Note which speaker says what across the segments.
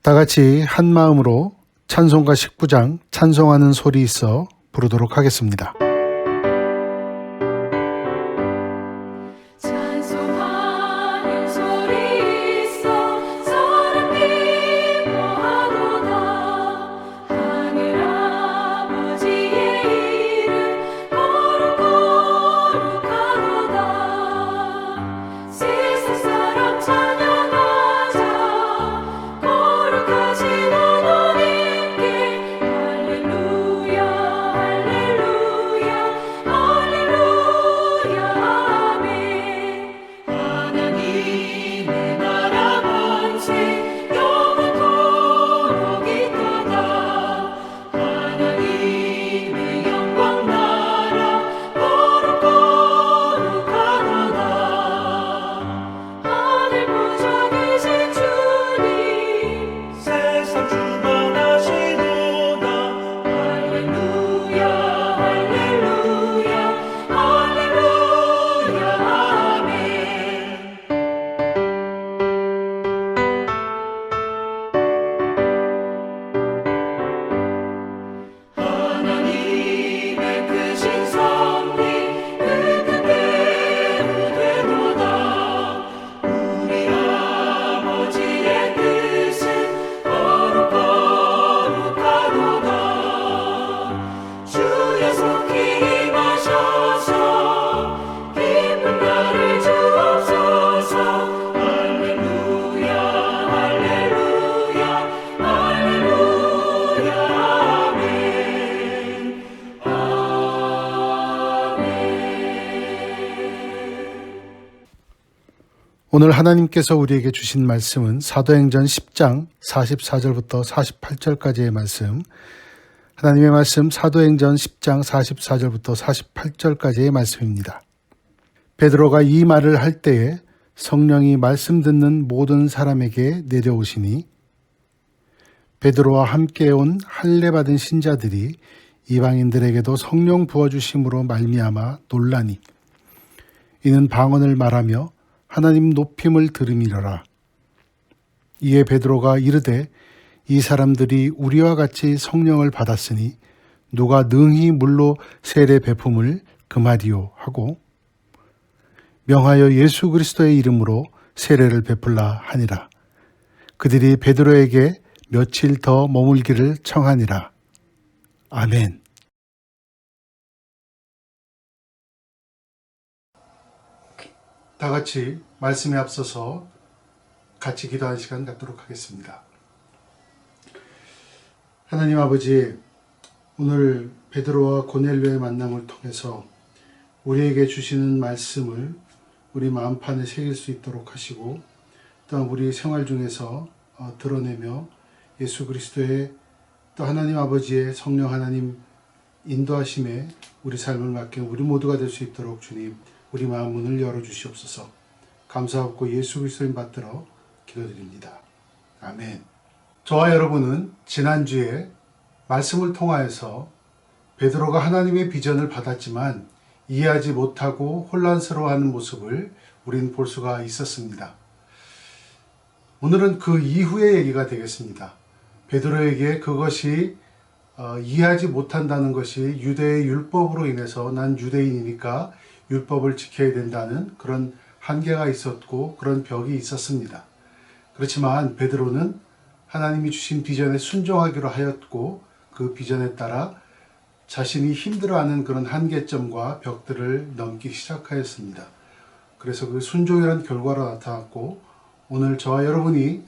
Speaker 1: 다 같이 한 마음으로 찬송가 19장 찬송하는 소리 있어 부르도록 하겠습니다.
Speaker 2: 찬송하는 소리 있어 사람 기뻐하도다. 하늘 아버지의 이름 거룩거룩하도다. 세상 사람 찬양하자. 거룩하신 하나님께 할렐루야 할렐루야 할렐루야 아멘. 하나님의 나라 번세 영원토록 있도다. 하나님의 영광 나라 거룩거룩하도다. 하늘 보좌 계신 주님
Speaker 3: 세상 주관하시도다.
Speaker 2: 할렐루야 할렐루야 할렐루야 아멘. 하나님의 크신 섭리 그 뜻대로 되도다. 우리 아버지의 뜻은 거룩거룩하도다. 주여 속히 임하셔서 기쁜 날을 주옵소서. 할렐루야 할렐루야 할렐루야 아멘 아멘.
Speaker 1: 오늘 하나님께서 우리에게 주신 말씀은 사도행전 10장 44절부터 48절까지의 말씀, 하나님의 말씀 사도행전 10장 44절부터 48절까지의 말씀입니다. 베드로가 이 말을 할 때에 성령이 말씀 듣는 모든 사람에게 내려오시니 베드로와 함께 온 할례 받은 신자들이 이방인들에게도 성령 부어주심으로 말미암아 놀라니 이는 방언을 말하며 하나님 높임을 들음이러라. 이에 베드로가 이르되 이 사람들이 우리와 같이 성령을 받았으니 누가 능히 물로 세례 베품을 금하리요 하고 명하여 예수 그리스도의 이름으로 세례를 베풀라 하니라. 그들이 베드로에게 며칠 더 머물기를 청하니라. 아멘. 다 같이 말씀에 앞서서 같이 기도하는 시간 갖도록 하겠습니다. 하나님 아버지, 오늘 베드로와 고넬료의 만남을 통해서 우리에게 주시는 말씀을 우리 마음판에 새길 수 있도록 하시고 또한 우리 생활 중에서 드러내며 예수 그리스도의 또 하나님 아버지의 성령 하나님 인도하심에 우리 삶을 맡긴 우리 모두가 될 수 있도록 주님 우리 마음 문을 열어주시옵소서. 감사하고 예수 그리스도인 받들어 기도드립니다. 아멘. 저와 여러분은 지난주에 말씀을 통하여서 베드로가 하나님의 비전을 받았지만 이해하지 못하고 혼란스러워하는 모습을 우린 볼 수가 있었습니다. 오늘은 그 이후의 얘기가 되겠습니다. 베드로에게 그것이 이해하지 못한다는 것이 유대의 율법으로 인해서 난 유대인이니까 율법을 지켜야 된다는 그런 한계가 있었고 그런 벽이 있었습니다. 그렇지만 베드로는 하나님이 주신 비전에 순종하기로 하였고 그 비전에 따라 자신이 힘들어하는 그런 한계점과 벽들을 넘기 시작하였습니다. 그래서 그 순종이라는 결과로 나타났고 오늘 저와 여러분이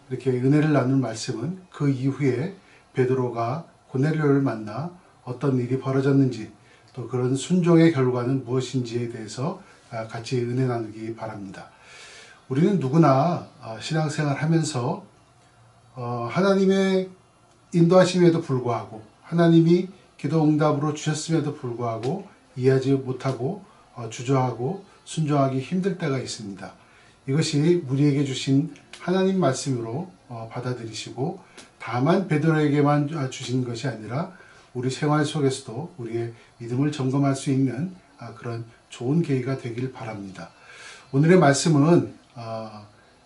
Speaker 1: 이렇게 은혜를 나눌 말씀은 그 이후에 베드로가 고넬료를 만나 어떤 일이 벌어졌는지 또 그런 순종의 결과는 무엇인지에 대해서 같이 은혜 나누기 바랍니다. 우리는 누구나 신앙생활 하면서 하나님의 인도하심에도 불구하고 하나님이 기도 응답으로 주셨음에도 불구하고 이해하지 못하고 주저하고 순종하기 힘들 때가 있습니다. 이것이 우리에게 주신 하나님 말씀으로 받아들이시고 다만 베드로에게만 주신 것이 아니라 우리 생활 속에서도 우리의 믿음을 점검할 수 있는 그런 좋은 계기가 되길 바랍니다. 오늘의 말씀은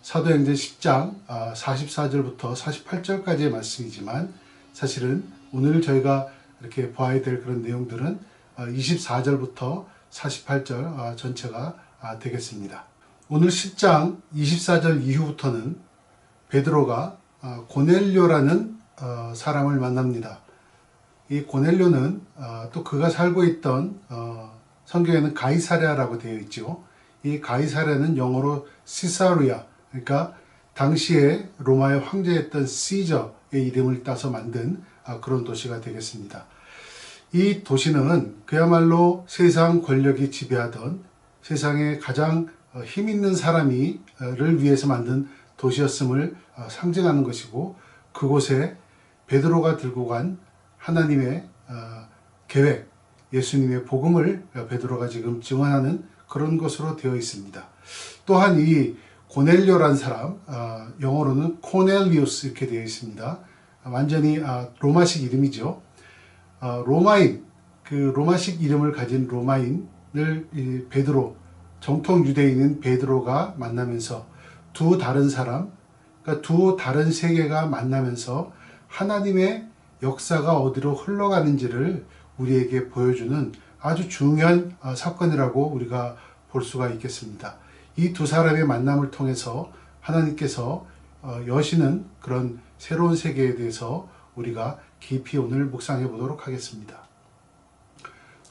Speaker 1: 사도행전 10장 44절부터 48절까지의 말씀이지만 사실은 오늘 저희가 이렇게 봐야 될 그런 내용들은 24절부터 48절 전체가 되겠습니다. 오늘 10장 24절 이후부터는 베드로가 고넬료라는 사람을 만납니다. 이 고넬료는 또 그가 살고 있던 성경에는 가이사랴라고 되어 있죠. 이 가이사랴는 영어로 시사루야, 그러니까 당시에 로마의 황제였던 시저의 이름을 따서 만든 그런 도시가 되겠습니다. 이 도시는 그야말로 세상 권력이 지배하던 세상에 가장 힘 있는 사람을 위해서 만든 도시였음을 상징하는 것이고, 그곳에 베드로가 들고 간 하나님의 계획, 예수님의 복음을 베드로가 지금 증언하는 그런 것으로 되어 있습니다. 또한 이 고넬료란 사람, 영어로는 코넬리우스 이렇게 되어 있습니다. 완전히 로마식 이름이죠. 로마인, 그 로마식 이름을 가진 로마인을 베드로, 정통 유대인인 베드로가 만나면서 두 다른 사람, 그러니까 두 다른 세계가 만나면서 하나님의 역사가 어디로 흘러가는지를 우리에게 보여주는 아주 중요한 사건이라고 우리가 볼 수가 있겠습니다. 이 두 사람의 만남을 통해서 하나님께서 여시는 그런 새로운 세계에 대해서 우리가 깊이 오늘 묵상해 보도록 하겠습니다.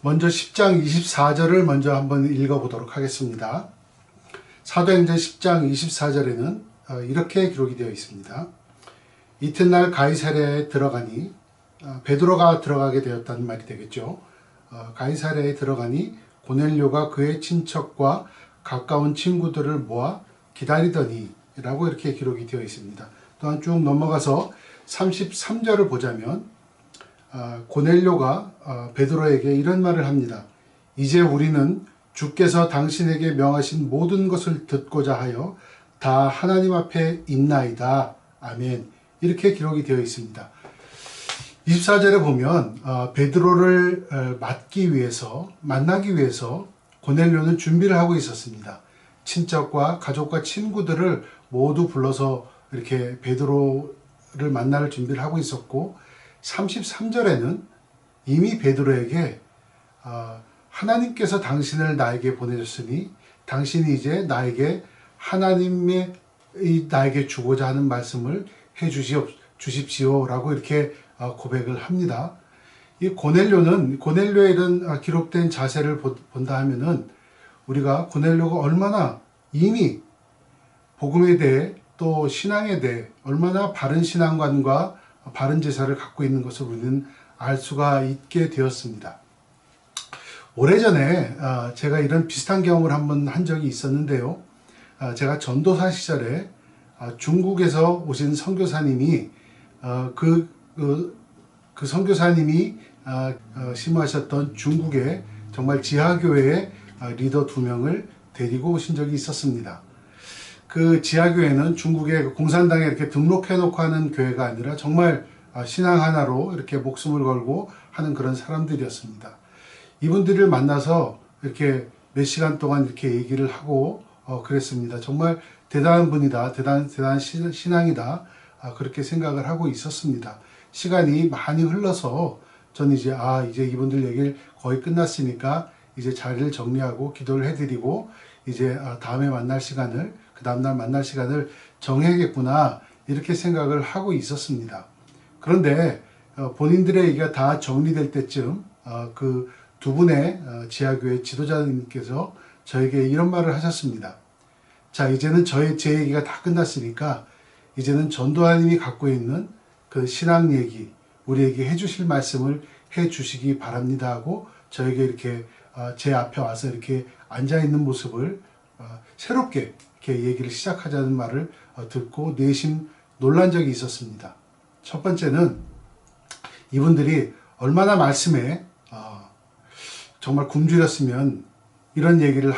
Speaker 1: 먼저 10장 24절을 먼저 한번 읽어보도록 하겠습니다. 사도행전 10장 24절에는 이렇게 기록이 되어 있습니다. 이튿날 가이사랴에 들어가니, 베드로가 들어가게 되었다는 말이 되겠죠. 가이사랴에 들어가니 고넬료가 그의 친척과 가까운 친구들을 모아 기다리더니 라고 이렇게 기록이 되어 있습니다. 또한 쭉 넘어가서 33절을 보자면 고넬료가 베드로에게 이런 말을 합니다. 이제 우리는 주께서 당신에게 명하신 모든 것을 듣고자 하여 다 하나님 앞에 있나이다. 아멘. 이렇게 기록이 되어 있습니다. 24절에 보면 베드로를 만나기 위해서 고넬료는 준비를 하고 있었습니다. 친척과 가족과 친구들을 모두 불러서 이렇게 베드로를 만날 준비를 하고 있었고, 33절에는 이미 베드로에게 하나님께서 당신을 나에게 보내셨으니 당신이 이제 나에게 하나님의 나에게 주고자 하는 말씀을 해 주십시오라고 이렇게 고백을 합니다. 이 고넬료의 이런 기록된 자세를 본다 하면은 우리가 고넬료가 얼마나 이미 복음에 대해 또 신앙에 대해 얼마나 바른 신앙관과 바른 제사를 갖고 있는 것을 우리는 알 수가 있게 되었습니다. 오래전에 제가 이런 비슷한 경험을 한번 한 적이 있었는데요. 제가 전도사 시절에 중국에서 오신 선교사님이 그 선교사님이 심호하셨던 중국의 정말 지하교회의 리더 2명을 데리고 오신 적이 있었습니다. 그 지하교회는 중국의 공산당에 이렇게 등록해 놓고 하는 교회가 아니라 정말 신앙 하나로 이렇게 목숨을 걸고 하는 그런 사람들이었습니다. 이분들을 만나서 이렇게 몇 시간 동안 이렇게 얘기를 하고 그랬습니다. 정말 대단한 분이다. 대단한 신앙이다. 그렇게 생각을 하고 있었습니다. 시간이 많이 흘러서 전 이제 이분들 얘기를 거의 끝났으니까 이제 자리를 정리하고 기도를 해드리고 이제 다음에 만날 시간을, 그 다음날 만날 시간을 정해야겠구나 이렇게 생각을 하고 있었습니다. 그런데 본인들의 얘기가 다 정리될 때쯤 그 두 분의 지하교회 지도자님께서 저에게 이런 말을 하셨습니다. 자, 이제는 제 얘기가 다 끝났으니까 이제는 전도사님이 갖고 있는 그 신앙 얘기, 우리에게 해주실 말씀을 해주시기 바랍니다 하고 저에게 이렇게 제 앞에 와서 이렇게 앉아있는 모습을 새롭게 이렇게 얘기를 시작하자는 말을 듣고 내심 놀란 적이 있었습니다. 첫 번째는 이분들이 얼마나 말씀에 정말 굶주렸으면 이런 얘기를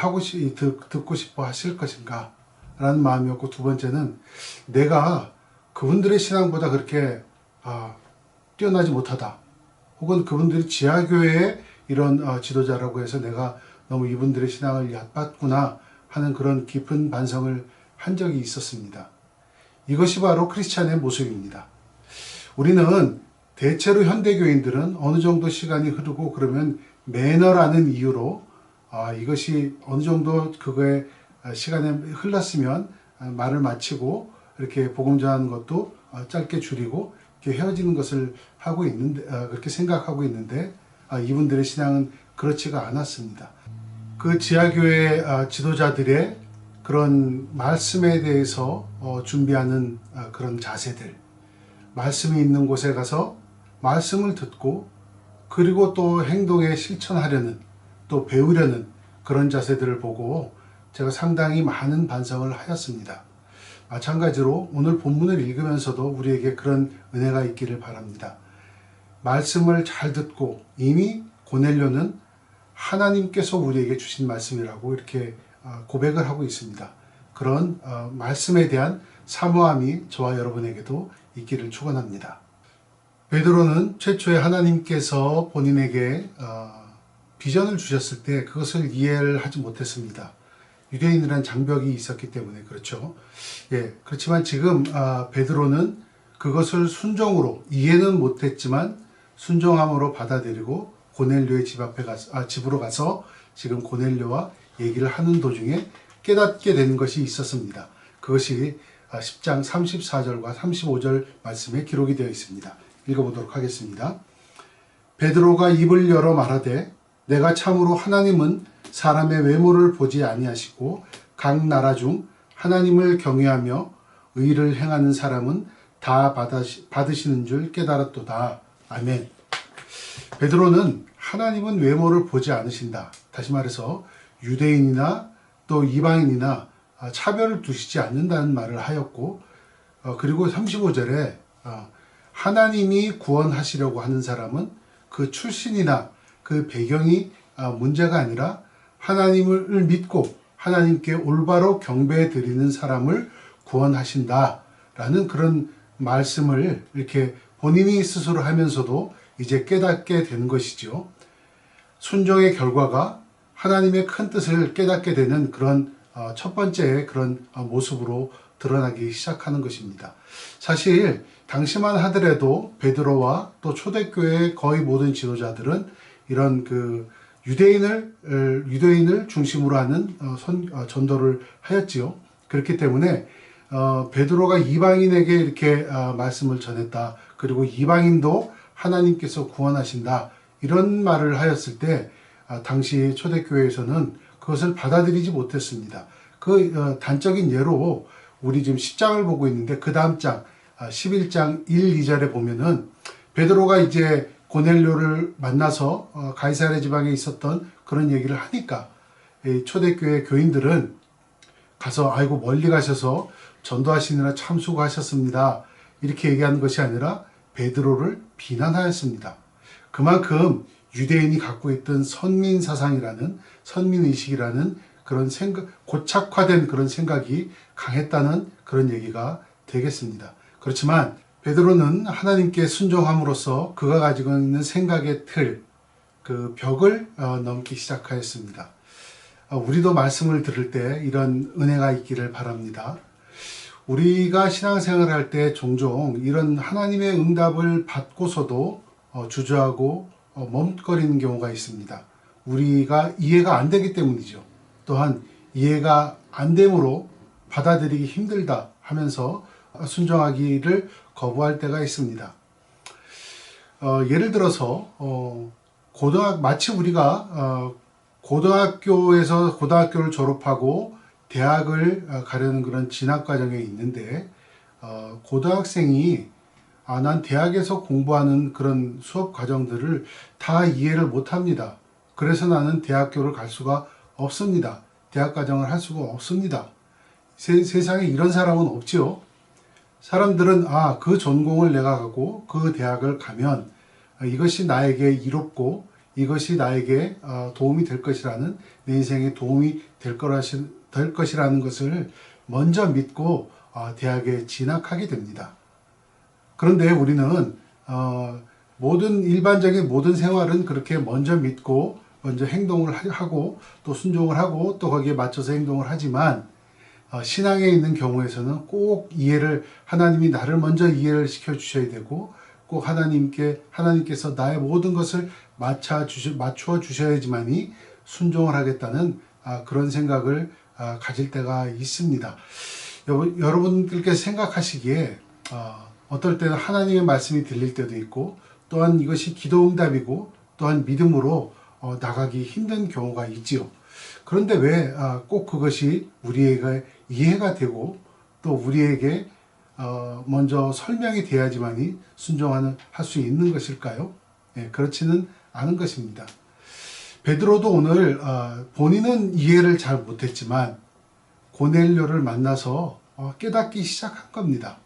Speaker 1: 듣고 싶어 하실 것인가 라는 마음이었고, 두 번째는 내가 그분들의 신앙보다 그렇게 뛰어나지 못하다, 혹은 그분들이 지하교회의 이런 지도자라고 해서 내가 너무 이분들의 신앙을 얕봤구나 하는 그런 깊은 반성을 한 적이 있었습니다. 이것이 바로 크리스찬의 모습입니다. 우리는 대체로 현대교인들은 어느 정도 시간이 흐르고 그러면 매너라는 이유로 이것이 어느 정도 그거에 시간이 흘렀으면 말을 마치고 이렇게 복음 전하는 것도 짧게 줄이고 이렇게 헤어지는 것을 하고 있는데 그렇게 생각하고 있는데 이분들의 신앙은 그렇지가 않았습니다. 그 지하교회 지도자들의 그런 말씀에 대해서 준비하는 그런 자세들, 말씀이 있는 곳에 가서 말씀을 듣고 그리고 또 행동에 실천하려는 또 배우려는 그런 자세들을 보고 제가 상당히 많은 반성을 하였습니다. 마찬가지로 오늘 본문을 읽으면서도 우리에게 그런 은혜가 있기를 바랍니다. 말씀을 잘 듣고 이미 고넬료는 하나님께서 우리에게 주신 말씀이라고 이렇게 고백을 하고 있습니다. 그런 말씀에 대한 사모함이 저와 여러분에게도 있기를 축원합니다. 베드로는 최초에 하나님께서 본인에게 비전을 주셨을 때 그것을 이해를 하지 못했습니다. 유대인이라는 장벽이 있었기 때문에 그렇죠. 예, 그렇지만 지금 베드로는 그것을 순종으로 이해는 못했지만 순종함으로 받아들이고 고넬료의 집으로 가서 지금 고넬료와 얘기를 하는 도중에 깨닫게 된 것이 있었습니다. 그것이 10장 34절과 35절 말씀에 기록이 되어 있습니다. 읽어보도록 하겠습니다. 베드로가 입을 열어 말하되 내가 참으로 하나님은 사람의 외모를 보지 아니하시고 각 나라 중 하나님을 경외하며 의를 행하는 사람은 다 받으시는 줄 깨달았도다. 아멘. 베드로는 하나님은 외모를 보지 않으신다. 다시 말해서 유대인이나 또 이방인이나 차별을 두시지 않는다는 말을 하였고 그리고 35절에 하나님이 구원하시려고 하는 사람은 그 출신이나 그 배경이 문제가 아니라 하나님을 믿고 하나님께 올바로 경배해 드리는 사람을 구원하신다라는 그런 말씀을 이렇게 본인이 스스로 하면서도 이제 깨닫게 되는 것이죠. 순종의 결과가 하나님의 큰 뜻을 깨닫게 되는 그런 첫 번째 그런 모습으로 드러나기 시작하는 것입니다. 사실 당시만 하더라도 베드로와 또 초대교회의 거의 모든 지도자들은 이런 그 유대인을 중심으로 하는 전도를 하였지요. 그렇기 때문에 베드로가 이방인에게 이렇게 말씀을 전했다. 그리고 이방인도 하나님께서 구원하신다. 이런 말을 하였을 때 당시 초대교회에서는 그것을 받아들이지 못했습니다. 그 단적인 예로 우리 지금 10장을 보고 있는데 그 다음 장 11장 1, 2절에 보면은 베드로가 이제 고넬료를 만나서 가이사랴 지방에 있었던 그런 얘기를 하니까 초대교회 교인들은 가서 아이고 멀리 가셔서 전도하시느라 참 수고하셨습니다. 이렇게 얘기하는 것이 아니라 베드로를 비난하였습니다. 그만큼 유대인이 갖고 있던 선민사상이라는 선민의식이라는 그런 고착화된 그런 생각이 강했다는 그런 얘기가 되겠습니다. 그렇지만 베드로는 하나님께 순종함으로써 그가 가지고 있는 생각의 틀, 그 벽을 넘기 시작하였습니다. 우리도 말씀을 들을 때 이런 은혜가 있기를 바랍니다. 우리가 신앙생활을 할 때 종종 이런 하나님의 응답을 받고서도 주저하고 머뭇거리는 경우가 있습니다. 우리가 이해가 안 되기 때문이죠. 또한 이해가 안 되므로 받아들이기 힘들다 하면서 순종하기를 거부할 때가 있습니다. 예를 들어서 마치 우리가 고등학교를 졸업하고 대학을 가려는 그런 진학 과정에 있는데 고등학생이 난 대학에서 공부하는 그런 수업 과정들을 다 이해를 못합니다. 그래서 나는 대학교를 갈 수가 없습니다. 대학 과정을 할 수가 없습니다. 세상에 이런 사람은 없지요. 사람들은 그 전공을 내가 가고 그 대학을 가면 이것이 나에게 이롭고 이것이 나에게 도움이 될 것이라는 내 인생에 도움이 될 것이라는 것을 먼저 믿고 대학에 진학하게 됩니다. 그런데 우리는 일반적인 모든 생활은 그렇게 먼저 믿고 먼저 행동을 하고 또 순종을 하고 또 거기에 맞춰서 행동을 하지만 신앙에 있는 경우에서는 꼭 하나님이 나를 먼저 이해를 시켜 주셔야 되고, 꼭 하나님께서 나의 모든 것을 맞추어 주셔야지만이 순종을 하겠다는 그런 생각을 가질 때가 있습니다. 여러분들께서 생각하시기에 어떨 때는 하나님의 말씀이 들릴 때도 있고, 또한 이것이 기도응답이고 또한 믿음으로 나가기 힘든 경우가 있지요. 그런데 왜 꼭 그것이 우리에게 이해가 되고 또 우리에게 먼저 설명이 돼야지만이 할 수 있는 것일까요? 그렇지는 않은 것입니다. 베드로도 오늘 본인은 이해를 잘 못했지만 고넬료를 만나서 깨닫기 시작한 겁니다.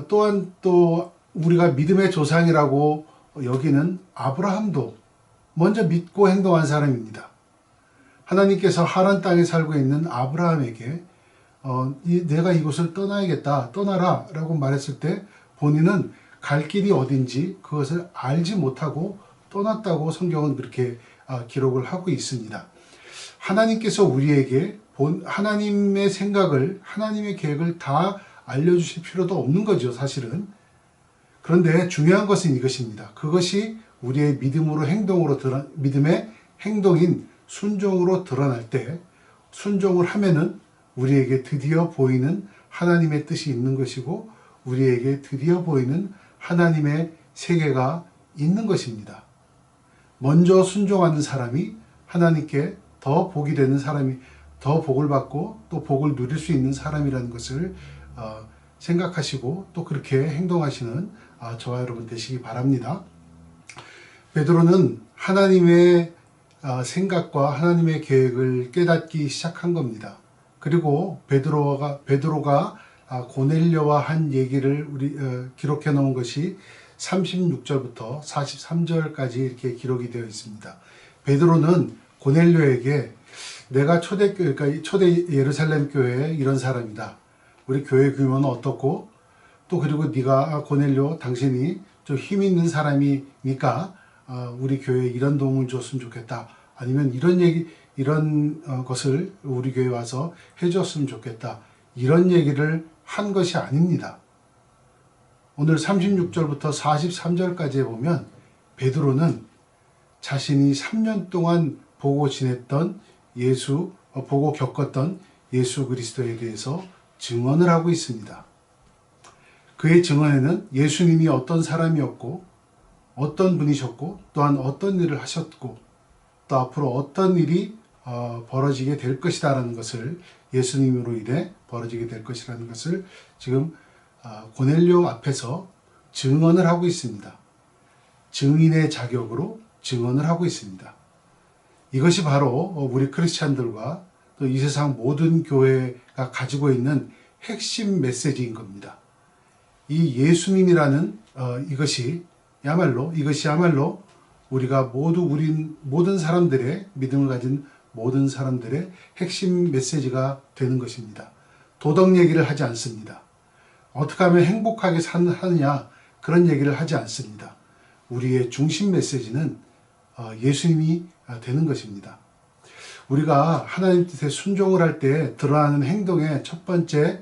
Speaker 1: 또한 또 우리가 믿음의 조상이라고 여기는 아브라함도 먼저 믿고 행동한 사람입니다. 하나님께서 하란 땅에 살고 있는 아브라함에게 내가 이곳을 떠나야겠다, 떠나라 라고 말했을 때 본인은 갈 길이 어딘지 그것을 알지 못하고 떠났다고 성경은 그렇게 기록을 하고 있습니다. 하나님께서 우리에게 하나님의 생각을, 하나님의 계획을 다 알려주실 필요도 없는 거죠, 사실은. 그런데 중요한 것은 이것입니다. 그것이 우리의 믿음의 행동인 순종으로 드러날 때, 순종을 하면은 우리에게 드디어 보이는 하나님의 뜻이 있는 것이고, 우리에게 드디어 보이는 하나님의 세계가 있는 것입니다. 먼저 순종하는 사람이 하나님께 더 복이 되는 사람이, 더 복을 받고 또 복을 누릴 수 있는 사람이라는 것을 생각하시고 또 그렇게 행동하시는 저와 여러분 되시기 바랍니다. 베드로는 하나님의 생각과 하나님의 계획을 깨닫기 시작한 겁니다. 그리고 베드로가 고넬료와 한 얘기를 기록해 놓은 것이 36절부터 43절까지 이렇게 기록이 되어 있습니다. 베드로는 고넬료에게 내가 초대 예루살렘 교회에 이런 사람이다. 우리 교회 규모는 어떻고, 또 그리고 네가 고넬료 당신이 좀 힘 있는 사람이니까 우리 교회에 이런 도움을 줬으면 좋겠다. 아니면 이런 것을 우리 교회에 와서 해줬으면 좋겠다. 이런 얘기를 한 것이 아닙니다. 오늘 36절부터 43절까지에 보면 베드로는 자신이 3년 동안 보고 겪었던 예수 그리스도에 대해서 증언을 하고 있습니다. 그의 증언에는 예수님이 어떤 사람이었고, 어떤 분이셨고, 또한 어떤 일을 하셨고, 또 앞으로 어떤 일이 벌어지게 될 것이다라는 것을, 예수님으로 인해 벌어지게 될 것이라는 것을 지금 고넬료 앞에서 증언을 하고 있습니다. 증인의 자격으로 증언을 하고 있습니다. 이것이 바로 우리 크리스찬들과 또 이 세상 모든 교회가 가지고 있는 핵심 메시지인 겁니다. 이 예수님이라는 이것이야말로 우리가 모든 사람들의 믿음을 가진 모든 사람들의 핵심 메시지가 되는 것입니다. 도덕 얘기를 하지 않습니다. 어떻게 하면 행복하게 사느냐 그런 얘기를 하지 않습니다. 우리의 중심 메시지는 예수님이 되는 것입니다. 우리가 하나님 뜻에 순종을 할 때 드러나는 행동의 첫 번째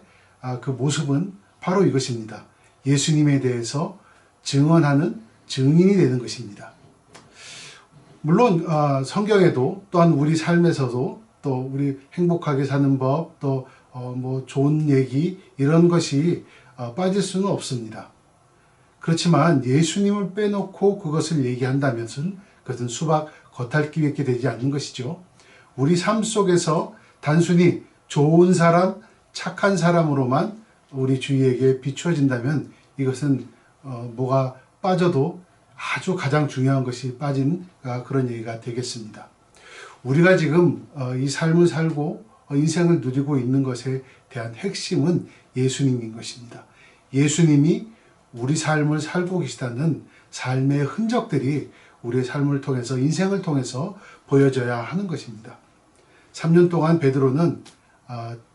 Speaker 1: 그 모습은 바로 이것입니다. 예수님에 대해서 증언하는 증인이 되는 것입니다. 물론 성경에도 또한 우리 삶에서도 또 우리 행복하게 사는 법, 또 뭐 좋은 얘기 이런 것이 빠질 수는 없습니다. 그렇지만 예수님을 빼놓고 그것을 얘기한다면 그것은 수박 겉핥기밖에 되지 않는 것이죠. 우리 삶 속에서 단순히 좋은 사람, 착한 사람으로만 우리 주위에게 비추어진다면 이것은 뭐가 빠져도 아주 가장 중요한 것이 빠진 그런 얘기가 되겠습니다. 우리가 지금 이 삶을 살고 인생을 누리고 있는 것에 대한 핵심은 예수님인 것입니다. 예수님이 우리 삶을 살고 계시다는 삶의 흔적들이 우리의 삶을 통해서, 인생을 통해서 보여져야 하는 것입니다. 3년 동안 베드로는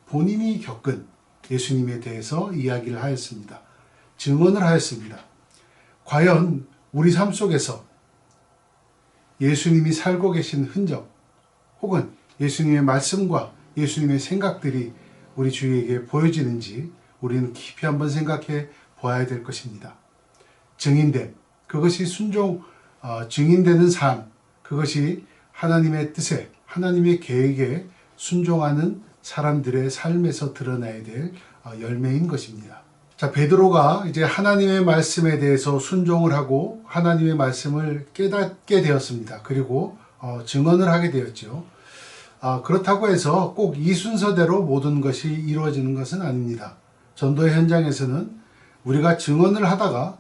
Speaker 1: 본인이 겪은 예수님에 대해서 이야기를 하였습니다. 증언을 하였습니다. 과연 우리 삶 속에서 예수님이 살고 계신 흔적, 혹은 예수님의 말씀과 예수님의 생각들이 우리 주위에게 보여지는지 우리는 깊이 한번 생각해 보아야 될 것입니다. 증인됨, 그것이 증인되는 삶, 그것이 하나님의 뜻에, 하나님의 계획에 순종하는 사람들의 삶에서 드러나야 될 열매인 것입니다. 자, 베드로가 이제 하나님의 말씀에 대해서 순종을 하고 하나님의 말씀을 깨닫게 되었습니다. 그리고 증언을 하게 되었죠. 그렇다고 해서 꼭 이 순서대로 모든 것이 이루어지는 것은 아닙니다. 전도의 현장에서는 우리가 증언을 하다가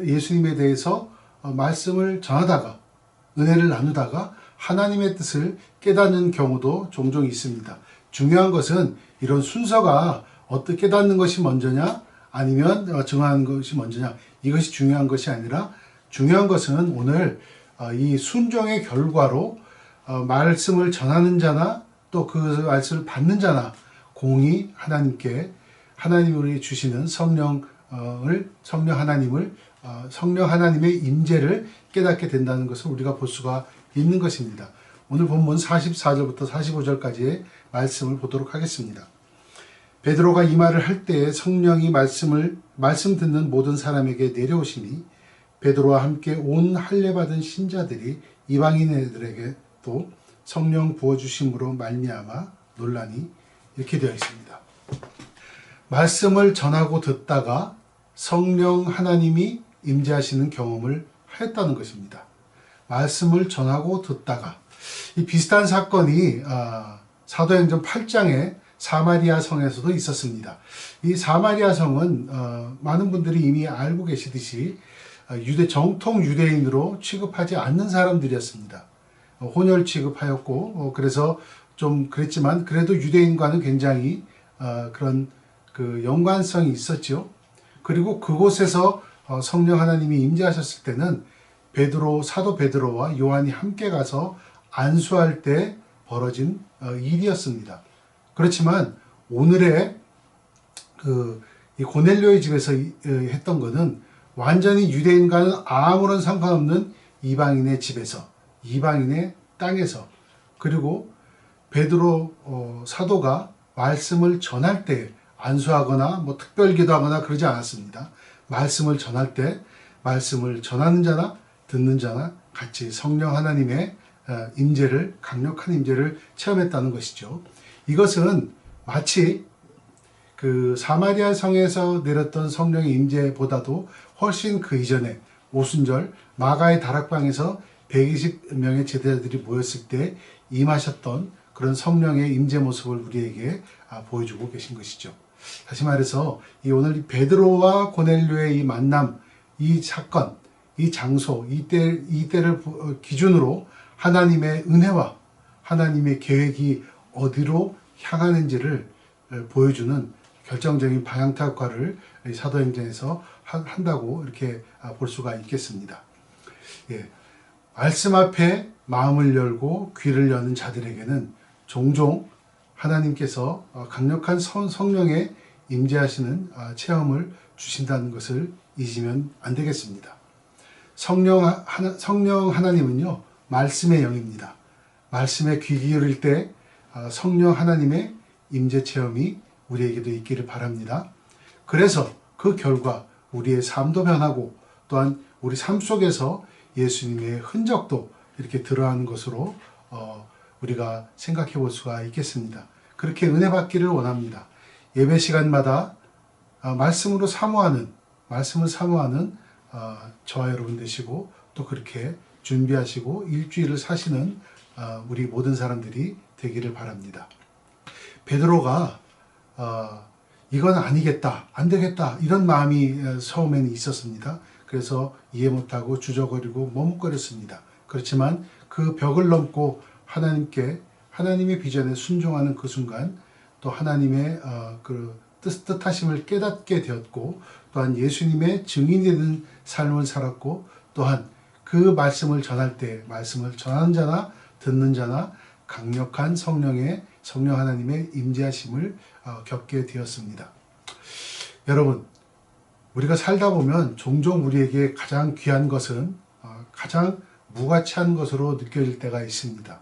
Speaker 1: 예수님에 대해서 말씀을 전하다가 은혜를 나누다가 하나님의 뜻을 깨닫는 경우도 종종 있습니다. 중요한 것은 이런 순서가 어떻게 깨닫는 것이 먼저냐 아니면 증언하는 것이 먼저냐, 이것이 중요한 것이 아니라 중요한 것은 오늘 이 순종의 결과로 말씀을 전하는 자나 또 그 말씀을 받는 자나 공히 하나님이 주시는 성령 하나님의 임재를 깨닫게 된다는 것을 우리가 볼 수가 있는 것입니다. 오늘 본문 44절부터 45절까지의 말씀을 보도록 하겠습니다. 베드로가 이 말을 할 때에 성령이 말씀 듣는 모든 사람에게 내려오시니 베드로와 함께 온 할례 받은 신자들이 이방인들에게 또 성령 부어주심으로 말미암아 논란이, 이렇게 되어 있습니다. 말씀을 전하고 듣다가 성령 하나님이 임재하시는 경험을 하였다는 것입니다. 말씀을 전하고 듣다가, 이 비슷한 사건이 사도행전 8장에 사마리아 성에서도 있었습니다. 이 사마리아 성은 많은 분들이 이미 알고 계시듯이 정통 유대인으로 취급하지 않는 사람들이었습니다. 혼혈 취급하였고 그래서 좀 그랬지만 그래도 유대인과는 굉장히 그런 그 연관성이 있었죠. 그리고 그곳에서 성령 하나님이 임재하셨을 때는 사도 베드로와 요한이 함께 가서 안수할 때 벌어진 일이었습니다. 그렇지만 오늘의 이 고넬료의 집에서 했던 것은 완전히 유대인과는 아무런 상관없는 이방인의 집에서, 이방인의 땅에서, 그리고 베드로 사도가 말씀을 전할 때 안수하거나 뭐 특별 기도하거나 그러지 않았습니다. 말씀을 전할 때 말씀을 전하는 자나 듣는 자나 같이 성령 하나님의 강력한 임재를 체험했다는 것이죠. 이것은 마치 그 사마리아 성에서 내렸던 성령의 임재보다도 훨씬 그 이전에 오순절 마가의 다락방에서 120명의 제자들이 모였을 때 임하셨던 그런 성령의 임재 모습을 우리에게 보여주고 계신 것이죠. 다시 말해서 오늘 베드로와 고넬료의 이 만남, 이 사건, 이 장소, 이때를 기준으로 하나님의 은혜와 하나님의 계획이 어디로 향하는지를 보여주는 결정적인 방향타 역할을 사도행전에서 한다고 이렇게 볼 수가 있겠습니다. 예, 말씀 앞에 마음을 열고 귀를 여는 자들에게는 종종 하나님께서 강력한 성령의 임재하시는 체험을 주신다는 것을 잊으면 안 되겠습니다. 성령 하나님은요, 말씀의 영입니다. 말씀에 귀 기울일 때 성령 하나님의 임재 체험이 우리에게도 있기를 바랍니다. 그래서 그 결과 우리의 삶도 변하고 또한 우리 삶 속에서 예수님의 흔적도 이렇게 드러나는 것으로 우리가 생각해 볼 수가 있겠습니다. 그렇게 은혜 받기를 원합니다. 예배 시간마다 말씀을 사모하는 저와 여러분 되시고 또 그렇게 준비하시고 일주일을 사시는 우리 모든 사람들이 되기를 바랍니다. 베드로가 이건 아니겠다, 안 되겠다, 이런 마음이 처음에는 있었습니다. 그래서 이해 못하고 주저거리고 머뭇거렸습니다. 그렇지만 그 벽을 넘고 하나님의 비전에 순종하는 그 순간 또 하나님의 그 뜻하심을 깨닫게 되었고 또한 예수님의 증인이 되는 삶을 살았고 또한 그 말씀을 전할 때 말씀을 전하는 자나 듣는 자나 강력한 성령 하나님의 임재하심을 겪게 되었습니다. 여러분, 우리가 살다 보면 종종 우리에게 가장 귀한 것은 가장 무가치한 것으로 느껴질 때가 있습니다.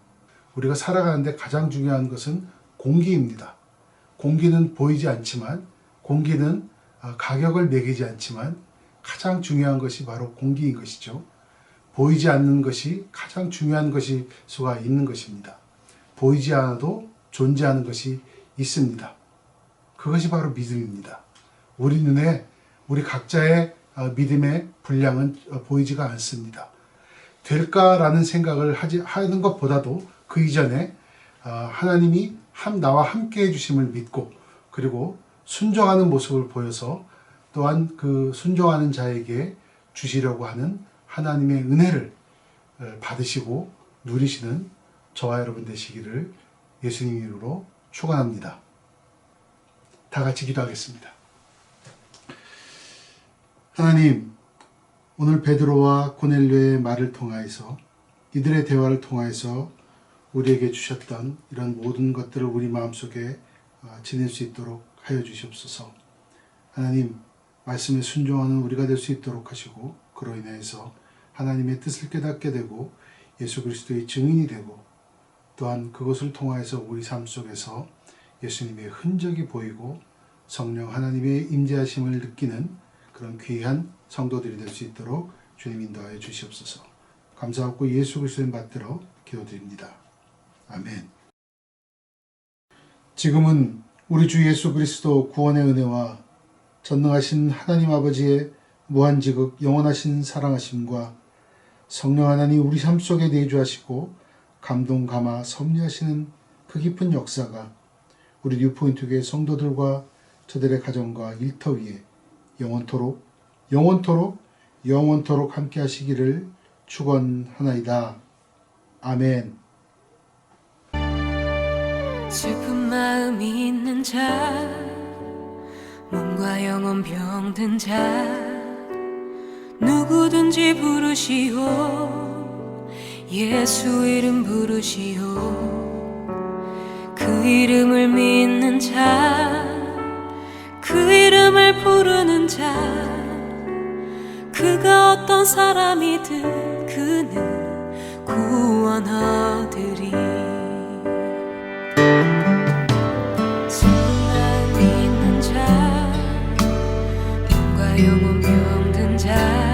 Speaker 1: 우리가 살아가는데 가장 중요한 것은 공기입니다. 공기는 보이지 않지만, 공기는 가격을 매기지 않지만 가장 중요한 것이 바로 공기인 것이죠. 보이지 않는 것이 가장 중요한 것이 수가 있는 것입니다. 보이지 않아도 존재하는 것이 있습니다. 그것이 바로 믿음입니다. 우리 눈에 우리 각자의 믿음의 분량은 보이지가 않습니다. 될까라는 생각을 하는 것보다도 그 이전에 하나님이 나와 함께 해주심을 믿고, 그리고 순종하는 모습을 보여서 또한 그 순종하는 자에게 주시려고 하는 하나님의 은혜를 받으시고 누리시는 저와 여러분 되시기를 예수님 이름으로 축원합니다. 다 같이 기도하겠습니다. 하나님, 오늘 베드로와 고넬료의 말을 통하여서, 이들의 대화를 통하여서 우리에게 주셨던 이런 모든 것들을 우리 마음속에 지낼 수 있도록 하여 주시옵소서. 하나님, 말씀에 순종하는 우리가 될 수 있도록 하시고, 그로 인해서 하나님의 뜻을 깨닫게 되고 예수 그리스도의 증인이 되고, 또한 그것을 통하여서 우리 삶 속에서 예수님의 흔적이 보이고 성령 하나님의 임재하심을 느끼는 그런 귀한 성도들이 될 수 있도록 주님 인도하여 주시옵소서. 감사하고 예수 그리스도의 받들어 기도드립니다. 아멘. 지금은 우리 주 예수 그리스도 구원의 은혜와 전능하신 하나님 아버지의 무한지극 영원하신 사랑하심과 성령 하나님 우리 삶 속에 내주하시고 감동 감화 섭리하시는 그 깊은 역사가 우리 뉴포인트 교회 성도들과 저들의 가정과 일터 위에 영원토록 함께 하시기를 축원하나이다. 아멘.
Speaker 4: 슬픈 마음이 있는 자, 몸과 영혼 병든 자, 누구든지 부르시오. 예수 이름 부르시오. 그 이름을 믿는 자, 그 이름을 부르는 자, 그가 어떤 사람이든 그는 구원하리리. 슬픈 마음이 있는 자, 몸과 영혼 병든 자,